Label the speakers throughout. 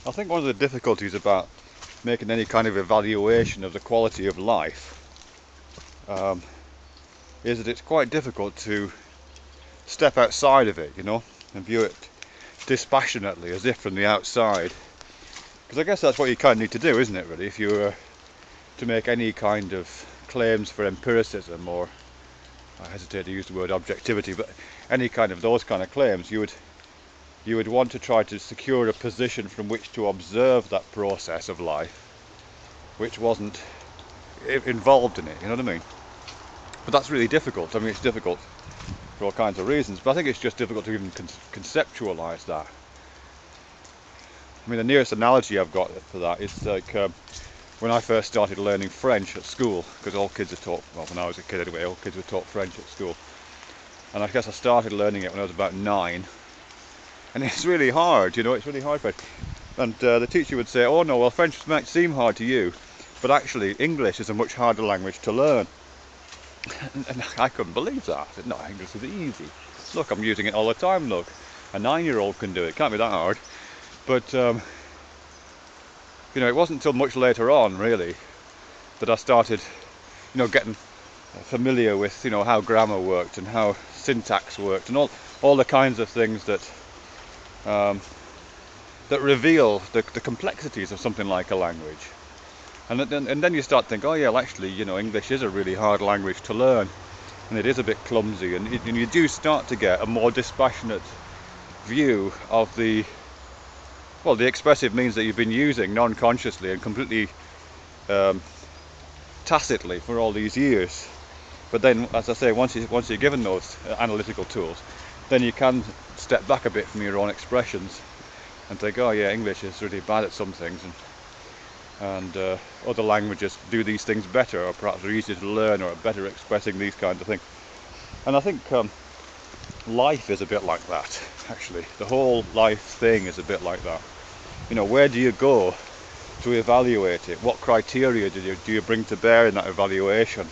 Speaker 1: I think one of the difficulties about making any kind of evaluation of the quality of life um, is that it's quite difficult to step outside of it, and view it dispassionately as if from the outside. Because I guess that's what you kind of need to do, isn't it, really? If you were to make any kind of claims for empiricism, or I hesitate to use the word objectivity, but any kind of those kind of claims, you would want to try to secure a position from which to observe that process of life, which wasn't involved in it. You know what I mean? But that's really difficult. I mean, it's difficult for all kinds of reasons, but I think it's just difficult to even conceptualize that. I mean, the nearest analogy I've got for that is like when I first started learning French at school, because all kids are taught, well, when I was a kid anyway, all kids were taught French at school. And I guess I started learning it when I was about 9. And it's really hard, it's really hard French. And the teacher would say, oh no, well, French might seem hard to you, but actually English is a much harder language to learn. And I couldn't believe that. I said, no, English is easy. Look, I'm using it all the time, look. A 9-year-old can do it, can't be that hard. But, it wasn't until much later on, really, that I started, getting familiar with, how grammar worked and how syntax worked and all the kinds of things that that reveal the complexities of something like a language. And then you start thinking, oh yeah, well, actually, English is a really hard language to learn, and it is a bit clumsy, and you do start to get a more dispassionate view of the expressive means that you've been using non-consciously and completely tacitly for all these years. But then, as I say, once you're given those analytical tools, then you can step back a bit from your own expressions and think, oh yeah, English is really bad at some things, and other languages do these things better, or perhaps are easier to learn, or are better expressing these kinds of things. And I think life is a bit like that, actually. The whole life thing is a bit like that. Where do you go to evaluate it? What criteria do you bring to bear in that evaluation?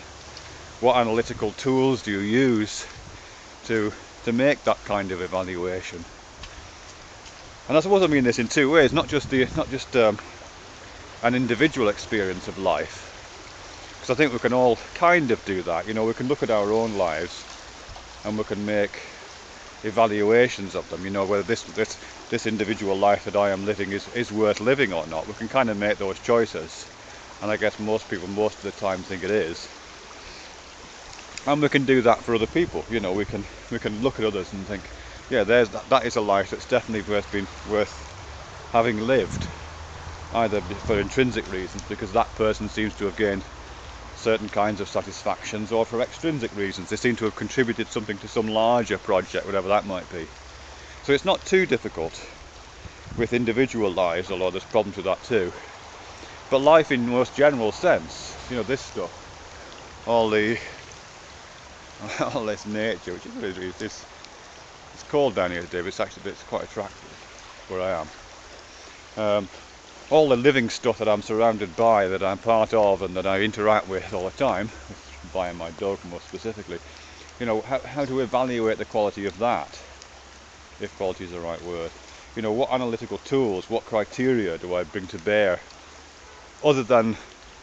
Speaker 1: What analytical tools do you use to make that kind of evaluation? And I suppose I mean this in two ways, not just an individual experience of life, because I think we can all kind of do that. We can look at our own lives and we can make evaluations of them, whether this individual life that I am living is worth living or not. We can kind of make those choices, and I guess most people most of the time think it is. And we can do that for other people. We can look at others and think, yeah, that is a life that's definitely worth having lived, either for intrinsic reasons, because that person seems to have gained certain kinds of satisfactions, or for extrinsic reasons, they seem to have contributed something to some larger project, whatever that might be. So it's not too difficult with individual lives, although there's problems with that too. But life in most general sense, this stuff, all this nature, which is really, it's cold down here today, but it's quite attractive where I am. All the living stuff that I'm surrounded by, that I'm part of, and that I interact with all the time, by my dog more specifically, how to evaluate the quality of that, if quality is the right word. What analytical tools, what criteria do I bring to bear, other than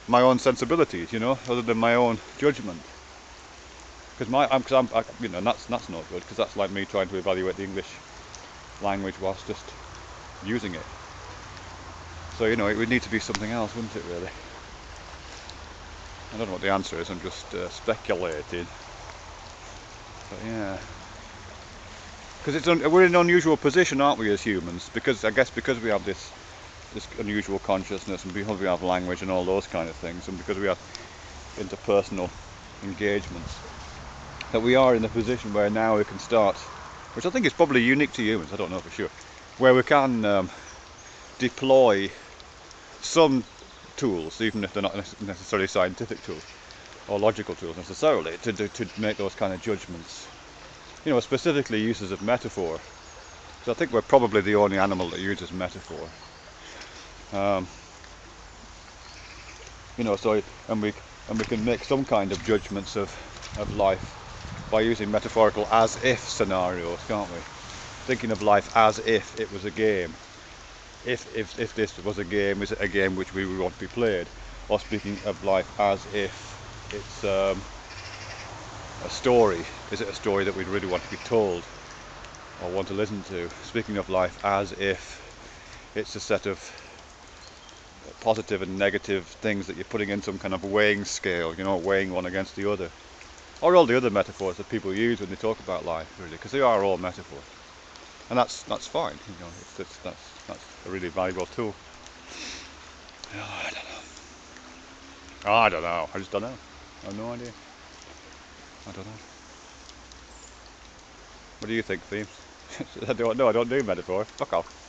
Speaker 1: my own sensibilities, other than my own judgment? Because that's not good, because that's like me trying to evaluate the English language whilst just using it. So, it would need to be something else, wouldn't it, really? I don't know what the answer is, I'm just speculating. But yeah. Because we're in an unusual position, aren't we, as humans? Because we have this unusual consciousness, and because we have language and all those kind of things, and because we have interpersonal engagements, that we are in the position where now we can start, which I think is probably unique to humans, I don't know for sure, where we can deploy some tools, even if they're not necessarily scientific tools or logical tools necessarily, to make those kind of judgments. Specifically uses of metaphor. So I think we're probably the only animal that uses metaphor. And we can make some kind of judgments of life by using metaphorical as if scenarios, can't we? Thinking of life as if it was a game. if this was a game, is it a game which we would want to be played, or speaking of life as if it's a story, is it a story that we'd really want to be told or want to listen to? Speaking of life as if it's a set of positive and negative things that you're putting in some kind of weighing scale, you know, weighing one against the other, or all the other metaphors that people use when they talk about life, really, because they are all metaphors, and that's fine, you know. That's a really valuable tool. Oh, I don't know. Oh, I don't know. I just don't know. I have no idea. I don't know. What do you think, Themes? No, I don't do metaphors. Fuck off.